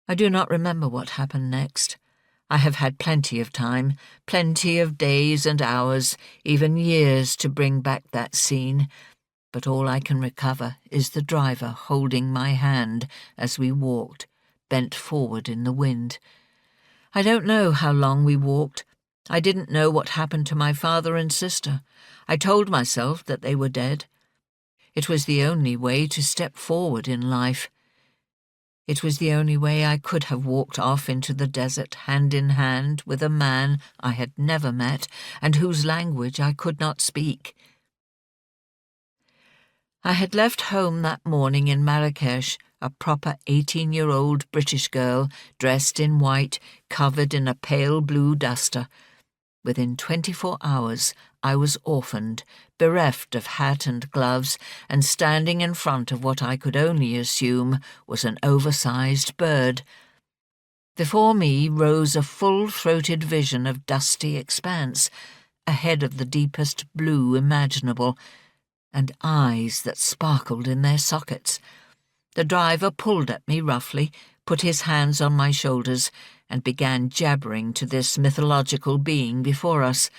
I do not remember what happened next. I have had plenty of time, plenty of days and hours, even years to bring back that scene, but all I can recover is the driver holding my hand as we walked, bent forward in the wind. I don't know how long we walked. I didn't know what happened to my father and sister. I told myself that they were dead. It was the only way to step forward in life. It was the only way I could have walked off into the desert hand in hand with a man I had never met and whose language I could not speak. I had left home that morning in Marrakesh, a proper 18-year-old British girl, dressed in white, covered in a pale blue duster. Within 24 hours, I was orphaned, bereft of hat and gloves, and standing in front of what I could only assume was an oversized bird. Before me rose a full-throated vision of dusty expanse, ahead of the deepest blue imaginable, and eyes that sparkled in their sockets. The driver pulled at me roughly, put his hands on my shoulders, and began jabbering to this mythological being before us.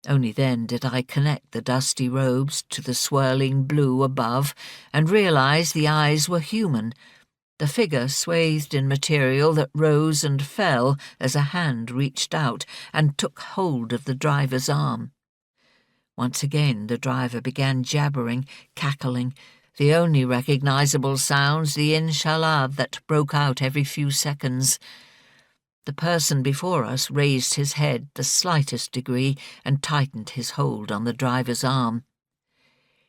Only then did I connect the dusty robes to the swirling blue above and realize the eyes were human, the figure swathed in material that rose and fell as a hand reached out and took hold of the driver's arm. Once again the driver began jabbering, cackling, the only recognizable sounds the inshallah that broke out every few seconds. The person before us raised his head the slightest degree and tightened his hold on the driver's arm.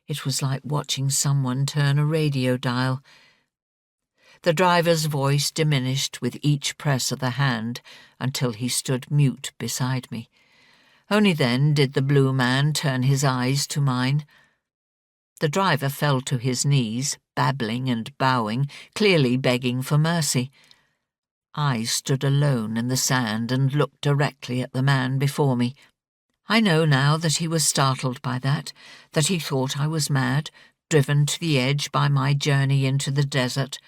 It was like watching someone turn a radio dial. The driver's voice diminished with each press of the hand until he stood mute beside me. Only then did the blue man turn his eyes to mine. The driver fell to his knees, babbling and bowing, clearly begging for mercy. I stood alone in the sand and looked directly at the man before me. I know now that he was startled by that he thought I was mad, driven to the edge by my journey into the desert.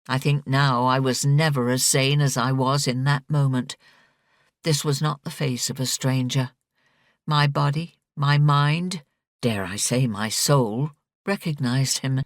I think now I was never as sane as I was in that moment. This was not the face of a stranger. My body, my mind, dare I say my soul, recognized him.